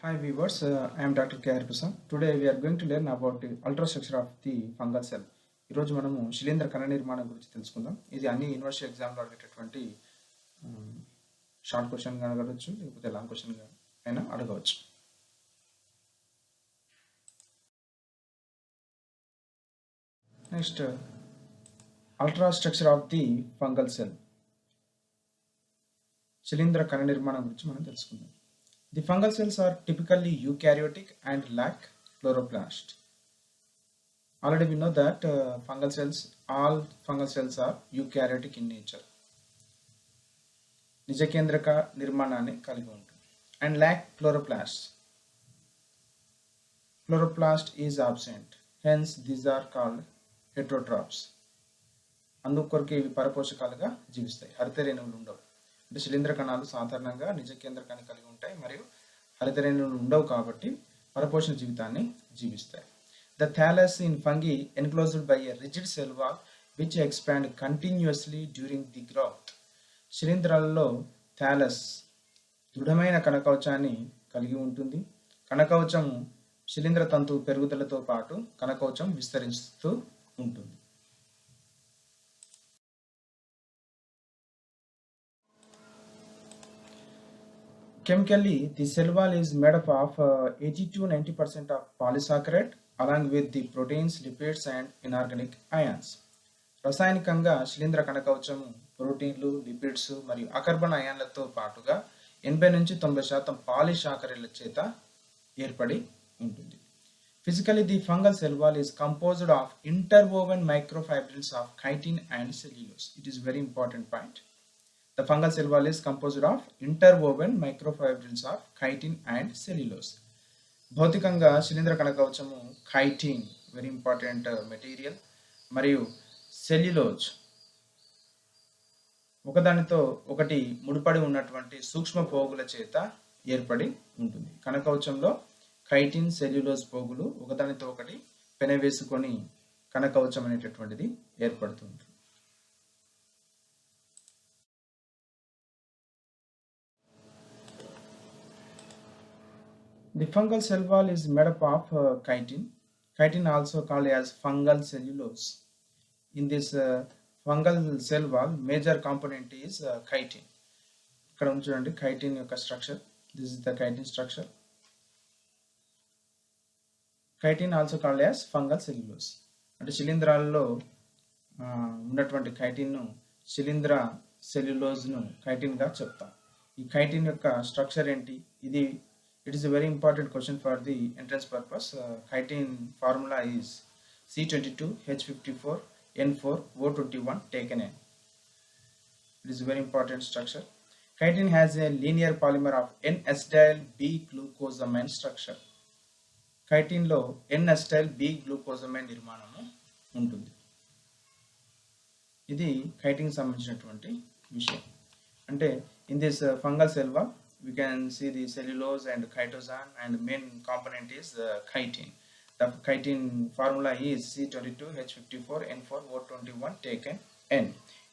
Hi viewers, I am Dr. K. R. Prasad. Today we are going to learn about the ultrastructure of the fungal cell. ఈరోజు మనము శిలీంధ్ర కణ నిర్మాణం గురించి తెలుసుకుందాం. ఇది అన్ని యూనివర్సిటీ ఎగ్జామ్లో అడిగేటటువంటి షార్ట్ క్వశ్చన్ అడగవచ్చు, లేకపోతే లాంగ్ క్వశ్చన్ అయినా అడగవచ్చు. Next ultrastructure of the fungal cell. శిలీంధ్ర కణ నిర్మాణం గురించి మనం తెలుసుకుందాం. The fungal cells are typically eukaryotic and lack chloroplast. Already we know that all fungal cells are eukaryotic in nature. నిజకేంద్రక నిర్మాణాన్ని కలిగి ఉంటుంది. And lack chloroplast. Chloroplast is absent. Hence these are called heterotrophs. అందుకొరకు ఇవి పరపోషకాలుగా జీవిస్తాయి. హరిత రేణువులు ఉండవు. అంటే శిలీంధ్ర కణాలు సాధారణంగా నిజ కేంద్రకాన్ని కలిగి ఉంటాయి మరియు హరిత రేణువులు ఉండవు కాబట్టి పరపోషణ జీవితాన్ని జీవిస్తాయి. The thallus in fungi enclosed by a rigid cell wall which expand continuously during the growth. శిలీంధ్రాలలో థాలస్ దృఢమైన కణకవచాన్ని కలిగి ఉంటుంది. కణకవచం శిలీంధ్ర తంతు పెరుగుదలతో పాటు కణకవచం విస్తరిస్తూ ఉంటుంది. Chemically, the cell wall is made up of 80 to 90% of polysaccharide along with the proteins, lipids and inorganic ions. రసాయనికంగా శిలీంధ్ర కణకవచము ప్రోటీన్లు, లిపిడ్స్ మరియు అకర్బన అయాన్లతో పాటుగా 80 నుంచి 90% పాలిసాకరైడ్ల చేత ఏర్పడి ఉంటుంది. Physically, the fungal cell wall is composed of interwoven microfibrils of chitin and cellulose. It is very important point. The fungal cell wall is composed of interwoven microfibrils of chitin and cellulose. భౌతికంగా శిలీంధ్ర కణకవచము ఖైటిన్ very important material మరియు cellulose ఒకదానితో ఒకటి ముడిపడి ఉన్నటువంటి సూక్ష్మ పోగుల చేత ఏర్పడి ఉంటుంది. కణకవచంలో ఖైటిన్, సెల్యులోజ్ పోగులు ఒకదానితో ఒకటి పెనవేసుకొని కణకవచం అనేటటువంటిది ఏర్పడుతుంది. The fungal cell wall is made up of chitin. Chitin also called as fungal cellulose. In this fungal cell wall, major component is chitin. ఇక్కడ చూడండి chitin యొక్క structure. This is the chitin structure. Chitin also called as fungal cellulose. అంటే శిలీంధ్రాలలో ఉన్నటువంటి ఖైటిన్ను శిలీంధ్ర సెల్యులోజ్ను ఖైటిన్గా చెప్తాం. ఈ ఖైటిన్ యొక్క structure ఏంటి? It is a very important question for the entrance purpose. Chitin formula is C22H54N4O21 taken N. It is a very important structure. Chitin has a linear polymer of N-acetyl B-glucosamine structure. Chitin లో N-acetyl B-glucosamine నిర్మాణము ఉంటుంది. ఇది ఖైటిన్ సంబంధించినటువంటి విషయం. అంటే in this fungal cell wall we can see the cellulose and chitosan and main component is chitin. The chitin formula is C22H54N4O21 taken N.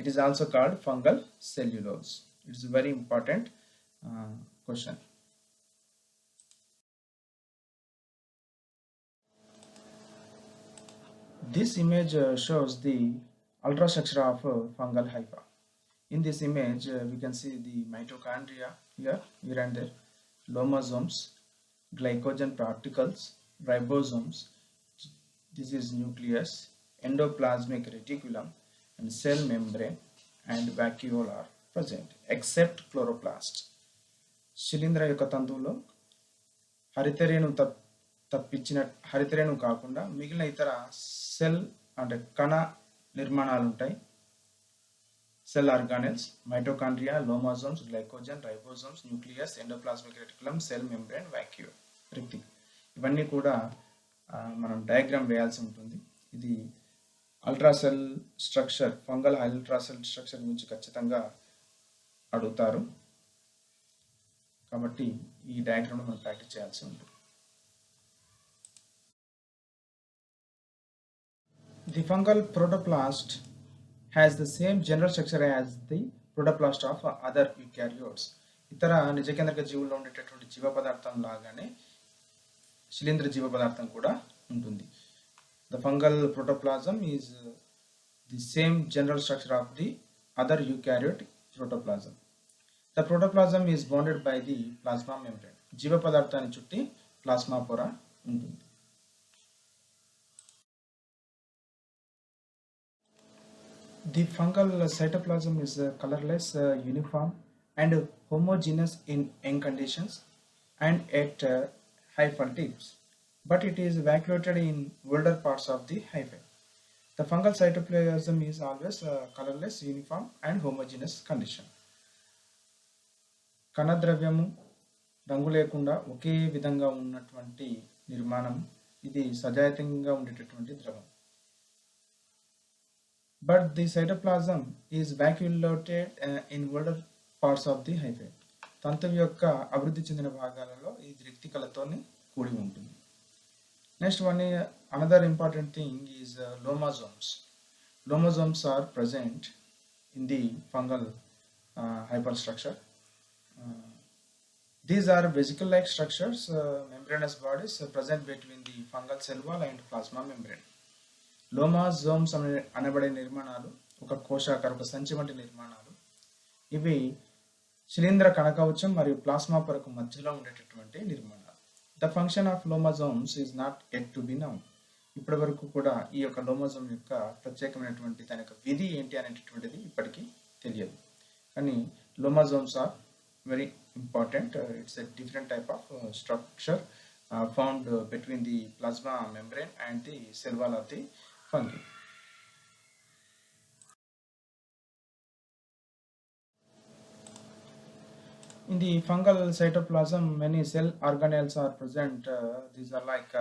It is also called fungal cellulose. It is a very important question. This image shows the ultrastructure of fungal hypha. In this image, we can see the mitochondria here and there, lomosomes, glycogen particles, ribosomes. This is nucleus, endoplasmic reticulum, and cell membrane and vacuole are present, except chloroplast. శిలీంధ్ర యొక్క తంతువులో హరితరేణు కాకుండా మిగిలిన ఇతర cell అంటే కణ నిర్మాణాలు ఉంటాయి. Cell organelles, mitochondria, lomosomes, glycogen, ribosomes, nucleus, endoplasmic reticulum, cell membrane, vacuole. ఇవన్నీ కూడా మనం డయాగ్రామ్ వేయాల్సి ఉంటుంది. ఇది అల్ట్రాసెల్ స్ట్రక్చర్, ఫంగల్ అల్ట్రాసెల్ స్ట్రక్చర్ గురించి ఖచ్చితంగా అడుగుతారు కాబట్టి ఈ డయాగ్రామ్ మనం ప్రాక్టీస్ చేయాల్సి ఉంటుంది. The fungal protoplast has the same general structure as the protoplast of other eukaryotes. ఇతర నిజకేంద్రక జీవుల్లో ఉండేటటువంటి జీవ పదార్థం లాగానే శిలీంద్ర జీవ పదార్థం కూడా ఉంటుంది. The fungal protoplasm is the same general structure of the other eukaryote protoplasm. The protoplasm is bounded by the plasma membrane. జీవ పదార్థాన్ని చుట్టి ప్లాస్మా పొర ఉంటుంది. The fungal cytoplasm is colorless, uniform, and homogeneous in young conditions and at hyphal tips, but it is vacuolated in older parts of the hyphae. The fungal cytoplasm is always colorless, uniform, and homogeneous condition. కణద్రవ్యము రంగు లేకుండా ఒకే విధంగా ఉన్నటువంటి నిర్మాణం, ఇది సజాతీయంగా ఉండేటటువంటి ద్రవం. But the cytoplasm is vacuolated in older parts of the hyphae. తంతువు యొక్క అభివృద్ధి చెందిన భాగాలలో ఇది రిక్తికలతోని కూడి ఉంటుంది. Next one another important thing is lomasomes. Lomosomes are present in the fungal hyphal structure. These are vesicle-like structures, membranous bodies present between the fungal cell wall and plasma membrane. లోమాజోమ్స్ అనబడే నిర్మాణాలు ఒక కోశాకార, ఒక సంచి వంటి నిర్మాణాలు. ఇవి శిలీంద్ర కణకవచం మరియు ప్లాస్మా పొరకు మధ్యలో ఉండేటటువంటి నిర్మాణాలు. The function of lomasomes is not yet to be known. ఇప్పటి వరకు కూడా ఈ యొక్క లోమాజోమ్ యొక్క ప్రత్యేకమైనటువంటి దాని యొక్క విధి ఏంటి అనేటటువంటిది ఇప్పటికీ తెలియదు. కానీ లోమాజోమ్స్ are very important. It's a different type of structure found between the plasma membrane and the cell wall of the fungi. In the fungal cytoplasm, many cell organelles are present. These are like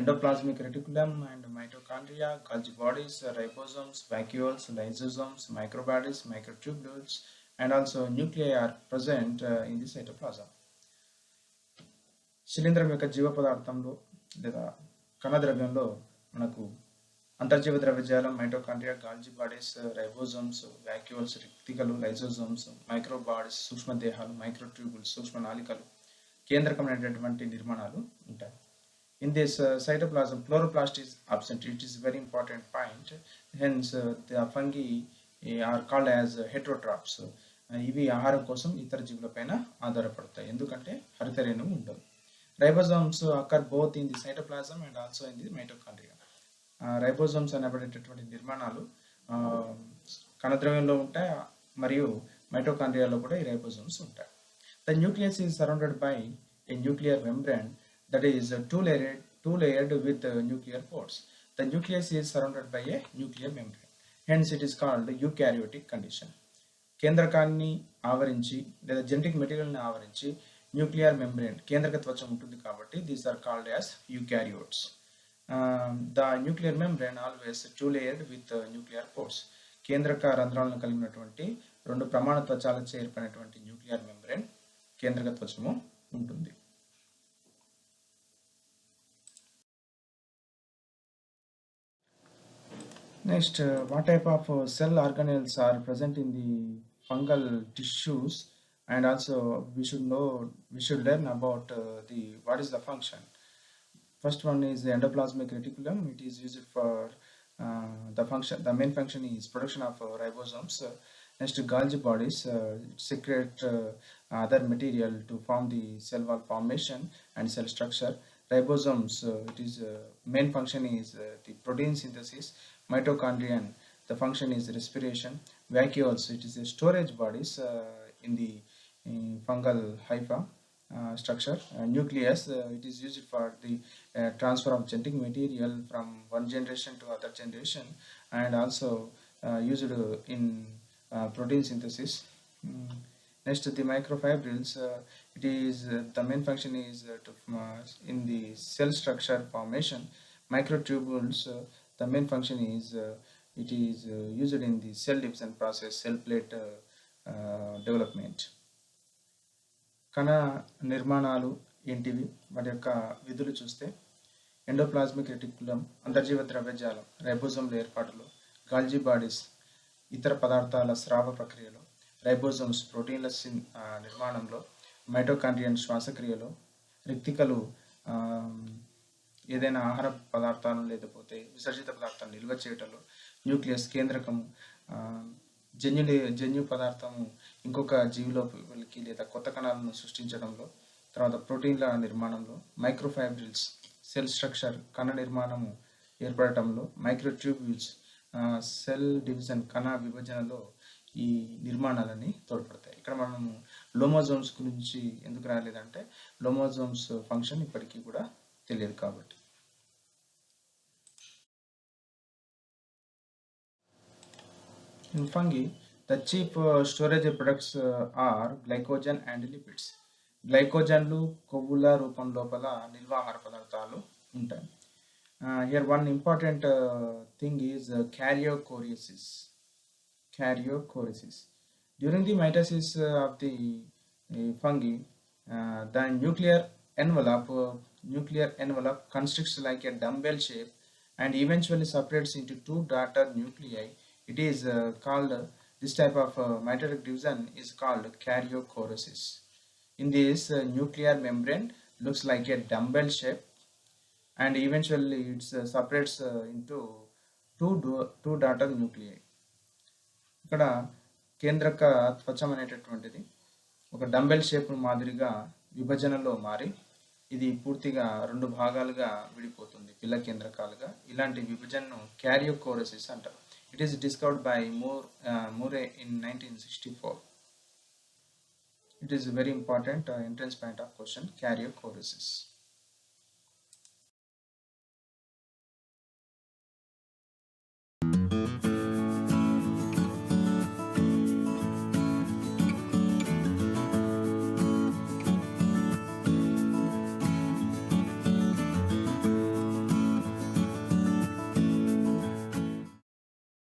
endoplasmic reticulum and mitochondria, Golgi bodies, ribosomes, vacuoles, lysosomes, microbodies, microtubules, and also nuclei are present in the cytoplasm. శిలీంద్రం యొక్క జీవ పదార్థంలో లేదా కణద్రవ్యంలో మనకు అంతర్జీవ ద్రవ్యజాలం, mitochondria, Golgi bodies, ribosomes, vacuoles, రిక్తికలు, లైసోజోమ్స్, మైక్రోబాడీస్, సూక్ష్మదేహాలు, మైక్రోట్యూబుల్స్, సూక్ష్మ నాళికలు, కేంద్రకమైనటువంటి నిర్మాణాలు ఉంటాయి. In this cytoplasm, chloroplast is absent. It is a very important point. Hence, the fungi are called as heterotrophs. ఇవి ఆహారం కోసం ఇతర జీవులపైన ఆధారపడతాయి, ఎందుకంటే హరితరేణువు ఉండదు. Ribosomes occur both in the cytoplasm and also in the mitochondria. Ribosomes అనబడేటటువంటి నిర్మాణాలు కణద్రవ్యంలో ఉంటాయి మరియు మైటోకాండ్రియాలో కూడా ఈ రైబోజోమ్స్ ఉంటాయి. The nucleus is surrounded by A nuclear membrane that is two-layered with nuclear pores. The nucleus is surrounded by a nuclear membrane. Hence, it is called eukaryotic condition. కేంద్రకాన్ని ఆవరించి లేదా genetic మెటీరియల్ని ఆవరించి న్యూక్లియర్ మెంబ్రేన్, కేంద్రక త్వచం ఉంటుంది కాబట్టి these are called as eukaryotes. The nuclear membrane always two-layered with nuclear pores. కేంద్రక రంధ్రాలను కలిగినటువంటి రెండు ప్రమాణ త్వచాలచే ఏర్పడినటువంటి న్యూక్లియర్ మెంబ్రేన్ కేంద్రక త్వచము ఉంటుంది. Next, what type of cell organelles are present in the fungal tissues, and also we should learn about what is the function. First one is the endoplasmic reticulum. It is used for the main function is production of ribosomes. Next, Golgi bodies secrete other material to form the cell wall formation and cell structure. Ribosomes, it is main function is the protein synthesis. Mitochondrion, the function is respiration. Vacuoles, it is a storage bodies in the fungal hypha structure. Nucleus, it is used for the transfer of genetic material from one generation to other generation, and also used in protein synthesis. Next, the microfibrils, it is the main function is in the cell structure formation. Microtubules, the main function is it is used in the cell division process, cell plate development. కణ నిర్మాణాలు ఏంటివి, వాటి యొక్క విధులు చూస్తే endoplasmic reticulum అంతర్జీవ ద్రవ్యజాలం, రైబోజోమ్ల ఏర్పాటులో, గాల్జీ bodies ఇతర పదార్థాల స్రావ ప్రక్రియలో, రైబోజోమ్స్ ప్రోటీన్ల నిర్మాణంలో, మైటోకాండ్రియన్ శ్వాసక్రియలో, రిక్తికలు ఆ, ఏదైనా ఆహార పదార్థాలను లేకపోతే విసర్జిత పదార్థాలను నిల్వ చేయటంలో, న్యూక్లియస్ కేంద్రకము ఆ, జన్యు పదార్థము ఇంకొక జీవిలోకి లేదా కొత్త కణాలను సృష్టించడంలో, తర్వాత ప్రోటీన్ల నిర్మాణంలో, మైక్రోఫైబ్రిల్స్ సెల్ స్ట్రక్చర్ కణ నిర్మాణము ఏర్పడటంలో, మైక్రోట్యూబ్యూల్స్ సెల్ డివిజన్ కణ విభజనలో ఈ నిర్మాణాలని తోడ్పడతాయి. ఇక్కడ మనము లోమోజోమ్స్ గురించి ఎందుకు రాలేదంటే లోమోజోమ్స్ ఫంక్షన్ ఇప్పటికీ కూడా తెలియదు కాబట్టి. In fungi, the chief storage products are glycogen and lipids. గ్లైకోజన్లు కొవ్వుల రూపం లోపల నిల్వ ఆహార పదార్థాలు ఉంటాయి. Here one important thing is karyochoresis. Karyochoresis. During the mitosis of the fungi, the nuclear envelope constricts like a dumbbell shape and eventually separates into two daughter nuclei. It is called this type of mitotic division is called karyochoresis. In this nuclear membrane looks like a dumbbell shape and eventually it separates into two daughter nuclei. ఇక్కడ కేంద్రక త్వచం అనేటటువంటిది ఒక dumbbell shape మాదిరిగా విభజనలో మారి ఇది పూర్తిగా రెండు భాగాలుగా విడిపోతుంది, పిల్ల కేంద్రకాలుగా. ఇలాంటి విభజనను క్యారియోకోరసిస్ అంటారు. It is discovered by Moore in 1964. It is a very important entrance point of question, karyochoresis.